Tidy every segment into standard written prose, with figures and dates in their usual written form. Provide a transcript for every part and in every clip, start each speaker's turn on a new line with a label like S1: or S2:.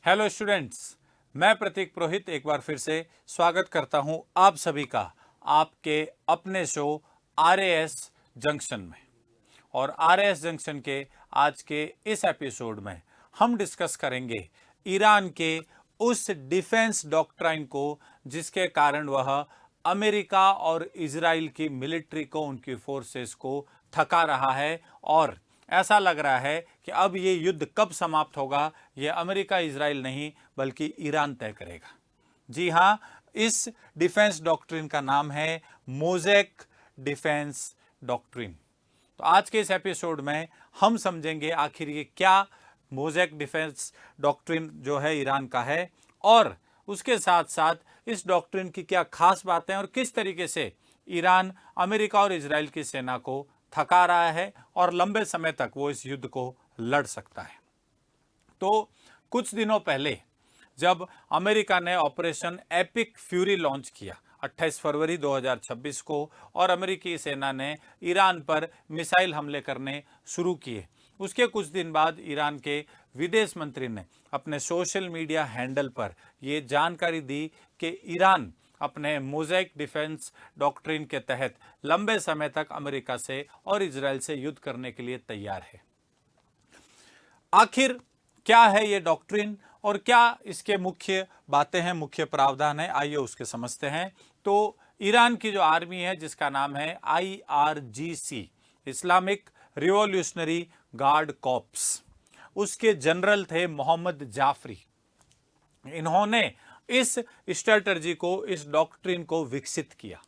S1: Hello students, मैं प्रतीक पुरोहित एक बार फिर से स्वागत करता हूं आप सभी का आपके अपने शो आरएएस जंक्शन में। और आरएएस जंक्शन के आज के इस एपिसोड में हम डिस्कस करेंगे ईरान के उस डिफेंस डॉक्ट्राइन को जिसके कारण वह अमेरिका और इजराइल की मिलिट्री को, उनकी फोर्सेस को थका रहा है और ऐसा लग रहा है कि अब ये युद्ध कब समाप्त होगा ये अमेरिका इजराइल नहीं बल्कि ईरान तय करेगा। जी हाँ, इस डिफेंस डॉक्ट्रिन का नाम है मोज़ेक डिफेंस डॉक्ट्रिन। तो आज के इस एपिसोड में हम समझेंगे आखिर ये क्या मोज़ेक डिफेंस डॉक्ट्रिन जो है ईरान का है और उसके साथ साथ इस डॉक्ट्रिन की क्या खास बातें और किस तरीके से ईरान अमेरिका और इजराइल की सेना को थका रहा है और लंबे समय तक वो इस युद्ध को लड़ सकता है। तो कुछ दिनों पहले जब अमेरिका ने ऑपरेशन एपिक फ्यूरी लॉन्च किया 28 फरवरी 2026 को और अमेरिकी सेना ने ईरान पर मिसाइल हमले करने शुरू किए, उसके कुछ दिन बाद ईरान के विदेश मंत्री ने अपने सोशल मीडिया हैंडल पर ये जानकारी दी कि ईरान अपने मोज़ेक डिफेंस डॉक्ट्रिन के तहत लंबे समय तक अमेरिका से और इजराइल से युद्ध करने के लिए तैयार है। आखिर क्या है ये डॉक्ट्रिन और क्या इसके मुख्य बातें हैं, मुख्य प्रावधान है, आइए उसके समझते हैं। तो ईरान की जो आर्मी है जिसका नाम है IRGC, Islamic revolutionary guard corps, उसके जनरल थे मोहम्मद जाफरी। इन्होंने इस स्ट्रेटजी को, इस डॉक्ट्रिन को विकसित किया।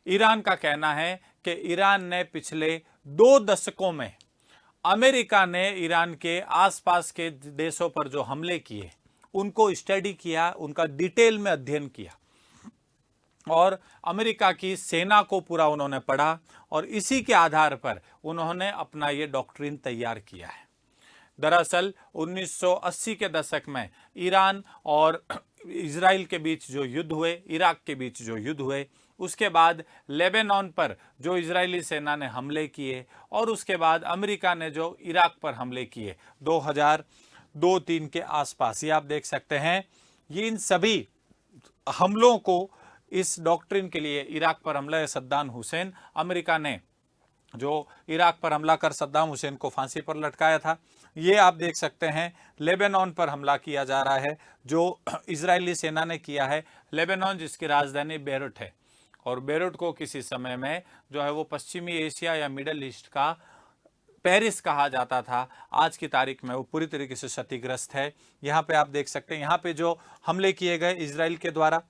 S1: ईरान का कहना है कि ईरान ने पिछले 2 दशकों में अमेरिका ने ईरान के आसपास के देशों पर जो हमले किए उनको स्टडी किया, उनका डिटेल में अध्ययन किया और अमेरिका की सेना को पूरा उन्होंने पढ़ा और इसी के आधार पर उन्होंने अपना ये डॉक्ट्रिन तैयार किया है। दरअसल 1980 के दशक में ईरान और इजराइल के बीच जो युद्ध हुए, इराक के बीच जो युद्ध हुए, उसके बाद लेबनान पर जो इजरायली सेना ने हमले किए और उसके बाद अमेरिका ने जो इराक पर हमले किए 2002-3 के आसपास, ये आप देख सकते हैं। ये इन सभी हमलों को, इस डॉक्ट्रिन के लिए इराक पर हमला सद्दाम हुसैन, अमेरिका ने जो इराक पर हमला कर सद्दाम हुसैन को फांसी पर लटकाया था, ये आप देख सकते हैं। लेबनान पर हमला किया जा रहा है जो इजरायली सेना ने किया है। लेबनान जिसकी राजधानी बेरूट है और बेरूट को किसी समय में जो है वो पश्चिमी एशिया या मिडल ईस्ट का पेरिस कहा जाता था, आज की तारीख में वो पूरी तरीके से क्षतिग्रस्त है। यहाँ पे आप देख सकते हैं, यहाँ पे जो हमले किए गए इजराइल के द्वारा,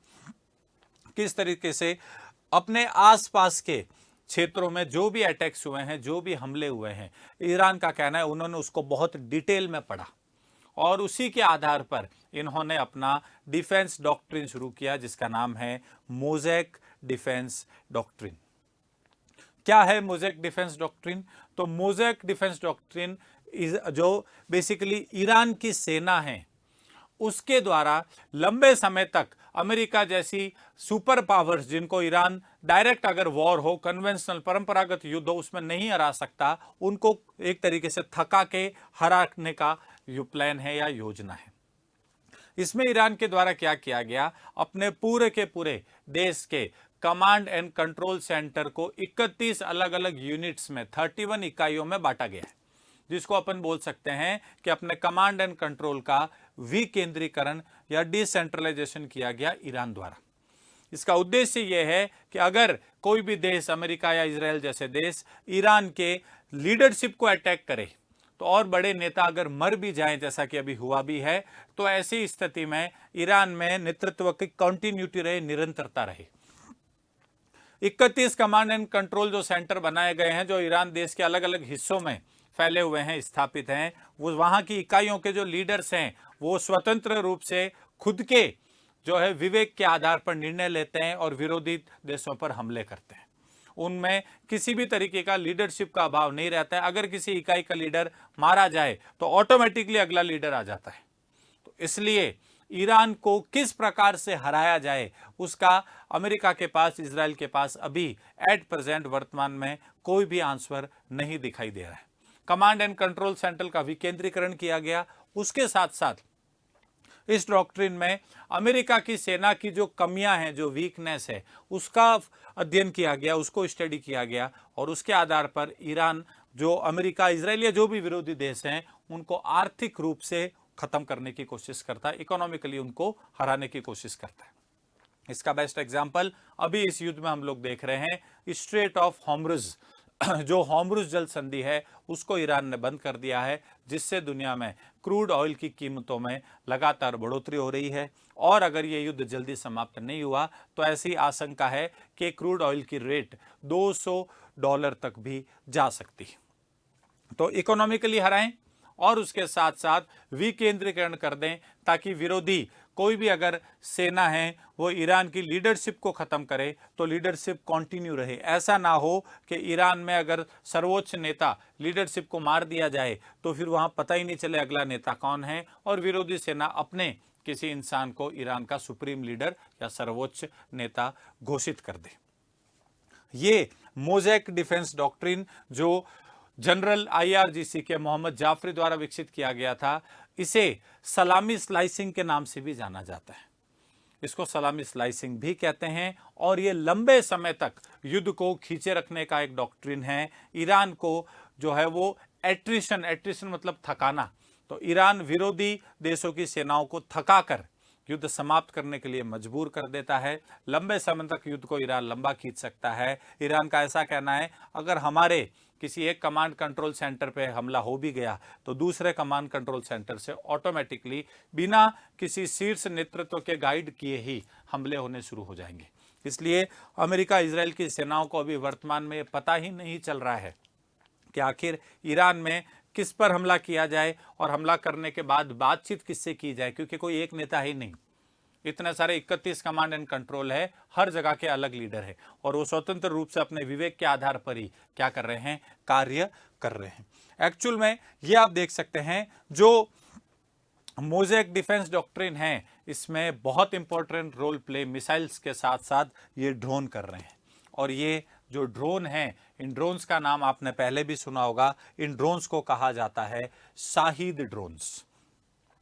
S1: किस तरीके से अपने आसपास के क्षेत्रों में जो भी अटैक्स हुए हैं, जो भी हमले हुए हैं, ईरान का कहना है उन्होंने उसको बहुत डिटेल में पढ़ा और उसी के आधार पर इन्होंने अपना डिफेंस डॉक्ट्रिन शुरू किया जिसका नाम है मोज़ेक डिफेंस डॉक्ट्रिन। क्या है मोज़ेक डिफेंस डॉक्ट्रिन? तो मोज़ेक डिफेंस डॉक्ट्रिन जो बेसिकली ईरान की सेना है उसके द्वारा लंबे समय तक अमेरिका जैसी सुपर पावर्स, जिनको ईरान डायरेक्ट अगर वॉर हो, कन्वेंशनल परंपरागत युद्ध हो, उसमें नहीं हरा सकता, उनको एक तरीके से थका के हराने का प्लान है या योजना है। इसमें ईरान के द्वारा क्या किया गया, अपने पूरे के पूरे देश के कमांड एंड कंट्रोल सेंटर को 31 अलग अलग यूनिट्स में 31 इकाइयों में बांटा गया है, जिसको अपन बोल सकते हैं कि अपने कमांड एंड कंट्रोल का विकेंद्रीकरण या डिसेंट्रलाइजेशन किया गया ईरान द्वारा। इसका उद्देश्य यह है कि अगर कोई भी देश, अमेरिका या इजराइल जैसे देश, ईरान के लीडरशिप को अटैक करे तो और बड़े नेता अगर मर भी जाएं, जैसा कि अभी हुआ भी है, तो ऐसी स्थिति में ईरान में नेतृत्व की कंटिन्यूटी रहे, निरंतरता रहे। 31 कमांड एंड कंट्रोल जो सेंटर बनाए गए हैं, जो ईरान देश के अलग अलग हिस्सों में फैले हुए हैं, स्थापित हैं, वो वहां की इकाइयों के जो लीडर्स हैं वो स्वतंत्र रूप से खुद के जो है विवेक के आधार पर निर्णय लेते हैं और विरोधी देशों पर हमले करते हैं। उनमें किसी भी तरीके का लीडरशिप का अभाव नहीं रहता है। अगर किसी इकाई का लीडर मारा जाए तो ऑटोमेटिकली अगला लीडर आ जाता है। तो इसलिए ईरान को किस प्रकार से हराया जाए उसका अमेरिका के पास, इजराइल के पास अभी एट प्रेजेंट वर्तमान में कोई भी आंसर नहीं दिखाई दे रहा है। कमांड एंड कंट्रोल सेंटर का विकेंद्रीकरण किया गया, उसके साथ साथ इस डॉक्ट्रिन में अमेरिका की सेना की जो कमियां हैं, जो वीकनेस है, उसका अध्ययन किया गया, उसको स्टडी किया गया और उसके आधार पर ईरान, जो अमेरिका, इजराइल या जो भी विरोधी देश हैं, उनको आर्थिक रूप से खत्म करने की कोशिश करता है, इकोनॉमिकली उनको हराने की कोशिश करता है। इसका बेस्ट एग्जांपल अभी इस युद्ध में हम लोग देख रहे हैं, स्ट्रेट ऑफ हॉर्मुज़, जो हॉर्मुज़ जल संधि है उसको ईरान ने बंद कर दिया है, जिससे दुनिया में क्रूड ऑयल की कीमतों में लगातार बढ़ोतरी हो रही है। और अगर ये युद्ध जल्दी समाप्त नहीं हुआ तो ऐसी आशंका है कि क्रूड ऑयल की रेट $200 तक भी जा सकती है। तो इकोनॉमिकली हराएं और उसके साथ साथ विकेंद्रीकरण कर दें, ताकि विरोधी कोई भी अगर सेना है वो ईरान की लीडरशिप को खत्म करे तो लीडरशिप कंटिन्यू रहे। ऐसा ना हो कि ईरान में अगर सर्वोच्च नेता लीडरशिप को मार दिया जाए तो फिर वहां पता ही नहीं चले अगला नेता कौन है, और विरोधी सेना अपने किसी इंसान को ईरान का सुप्रीम लीडर या सर्वोच्च नेता घोषित कर दे। ये मोज़ेक डिफेंस डॉक्ट्रिन जो जनरल IRGC के मोहम्मद जाफरी द्वारा विकसित किया गया था, इसे सलामी स्लाइसिंग के नाम से भी जाना जाता है। इसको सलामी स्लाइसिंग भी कहते हैं और ये लंबे समय तक युद्ध को खींचे रखने का एक डॉक्ट्रिन है। ईरान को जो है वो एट्रिशन मतलब थकाना, तो ईरान विरोधी देशों की सेनाओं को थकाकर युद्ध समाप्त करने के लिए मजबूर कर देता है। लंबे समय तक युद्ध को ईरान लंबा खींच सकता है। ईरान का ऐसा कहना है, अगर हमारे किसी एक कमांड कंट्रोल सेंटर पे हमला हो भी गया तो दूसरे कमांड कंट्रोल सेंटर से ऑटोमेटिकली बिना किसी शीर्ष नेतृत्व के गाइड किए ही हमले होने शुरू हो जाएंगे। इसलिए अमेरिका इजराइल की सेनाओं को अभी वर्तमान में पता ही नहीं चल रहा है कि आखिर ईरान में किस पर हमला किया जाए और हमला करने के बाद बातचीत किससे की जाए, क्योंकि कोई एक नेता ही नहीं, इतने सारे 31 कमांड एंड कंट्रोल है, हर जगह के अलग लीडर है और वो स्वतंत्र रूप से अपने विवेक के आधार पर ही क्या कर रहे हैं, कार्य कर रहे हैं। एक्चुअल में ये आप देख सकते हैं जो मोज़ेक डिफेंस डॉक्ट्रिन है, इसमें बहुत इंपॉर्टेंट रोल प्ले मिसाइल्स के साथ साथ ये ड्रोन कर रहे हैं। और ये जो ड्रोन हैं, इन ड्रोन्स का नाम आपने पहले भी सुना होगा। इन ड्रोन्स को कहा जाता है शाहिद ड्रोन्स।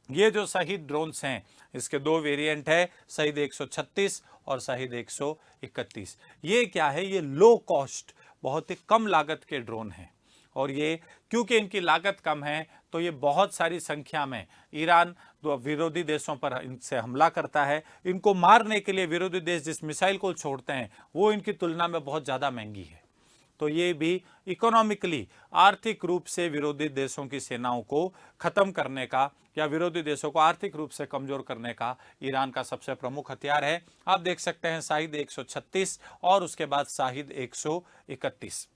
S1: ये जो शहीद ड्रोन्स हैं, इसके दो वेरिएंट है, शहीद 136 और शहीद 131। ये क्या है, ये लो कॉस्ट, बहुत ही कम लागत के ड्रोन हैं और ये क्योंकि इनकी लागत कम है तो ये बहुत सारी संख्या में ईरान विरोधी देशों पर इनसे हमला करता है। इनको मारने के लिए विरोधी देश जिस मिसाइल को छोड़ते हैं वो इनकी तुलना में बहुत ज़्यादा महंगी है। तो ये भी इकोनॉमिकली, आर्थिक रूप से विरोधी देशों की सेनाओं को खत्म करने का या विरोधी देशों को आर्थिक रूप से कमजोर करने का ईरान का सबसे प्रमुख हथियार है। आप देख सकते हैं शाहिद 136 और उसके बाद शाहिद 131।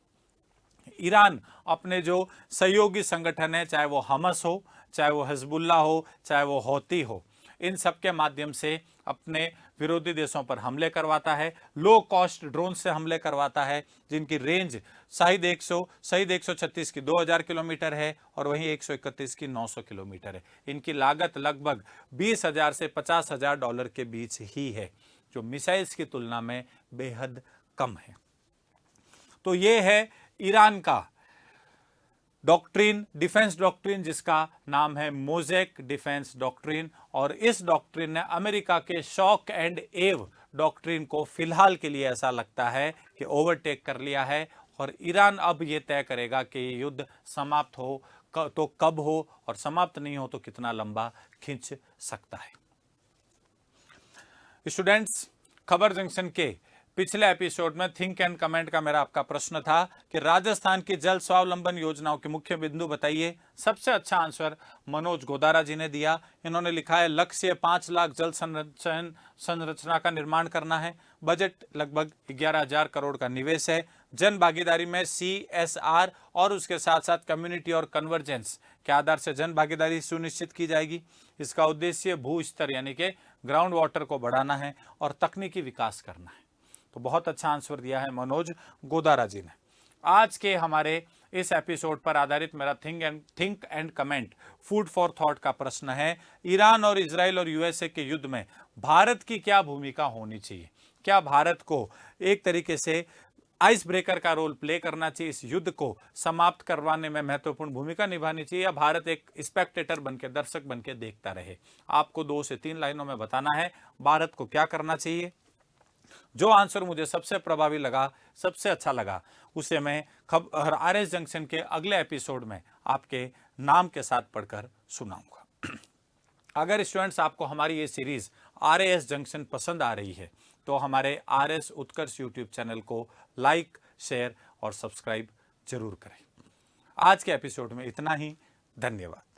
S1: ईरान अपने जो सहयोगी संगठन है, चाहे वो हमस हो, चाहे वो हिजबुल्लाह हो, चाहे वो हौती हो, इन सब के माध्यम से अपने विरोधी देशों पर हमले करवाता है। लो कॉस्ट ड्रोन से हमले करवाता है जिनकी रेंज शाहिद 136 की 2000 किलोमीटर है और वहीं 131 की 900 किलोमीटर है। इनकी लागत लगभग 20,000 से $50,000 के बीच ही है, जो मिसाइल्स की तुलना में बेहद कम है। तो ये है ईरान का डॉक्ट्रिन, डिफेंस डॉक्ट्रिन, जिसका नाम है मोज़ेक डिफेंस डॉक्ट्रिन। और इस डॉक्ट्रिन ने अमेरिका के शॉक एंड एव डॉक्ट्रिन को फिलहाल के लिए ऐसा लगता है कि ओवरटेक कर लिया है और ईरान अब ये तय करेगा कि युद्ध समाप्त हो तो कब हो और समाप्त नहीं हो तो कितना लंबा खींच सकता है। स्टूडेंट्स, खबर जंक्शन के पिछले एपिसोड में थिंक एंड कमेंट का मेरा आपका प्रश्न था कि राजस्थान की जल स्वावलंबन योजनाओं के मुख्य बिंदु बताइए। सबसे अच्छा आंसर मनोज गोदारा जी ने दिया। इन्होंने लिखा है लक्ष्य 5 लाख जल संरचना का निर्माण करना है, बजट लगभग 11,000 करोड़ का निवेश है, जन भागीदारी में CSR और उसके साथ साथ कम्युनिटी और कन्वर्जेंस के आधार से जन भागीदारी सुनिश्चित की जाएगी। इसका उद्देश्य भू स्तर यानी कि ग्राउंड वाटर को बढ़ाना है और तकनीकी विकास करना है। तो बहुत अच्छा आंसर दिया है मनोज गोदारा जी ने। आज के हमारे इस एपिसोड पर आधारित मेरा think and comment food for thought का प्रश्न है, ईरान और इजराइल और USA के युद्ध में भारत की क्या भूमिका होनी चाहिए? क्या भारत को एक तरीके से आइस ब्रेकर का रोल प्ले करना चाहिए, इस युद्ध को समाप्त करवाने में महत्वपूर्ण भूमिका निभानी चाहिए, या भारत एक स्पेक्टेटर बनके, दर्शक बनके देखता रहे। आपको 2 से 3 लाइनों में बताना है भारत को क्या करना चाहिए। जो आंसर मुझे सबसे प्रभावी लगा, सबसे अच्छा लगा, उसे मैं खबर आरएस जंक्शन के अगले एपिसोड में आपके नाम के साथ पढ़कर सुनाऊंगा। अगर स्टूडेंट्स आपको हमारी ये सीरीज आरएस जंक्शन पसंद आ रही है तो हमारे आरएस उत्कर्ष यूट्यूब चैनल को लाइक, शेयर और सब्सक्राइब जरूर करें। आज के एपिसोड में इतना ही। धन्यवाद।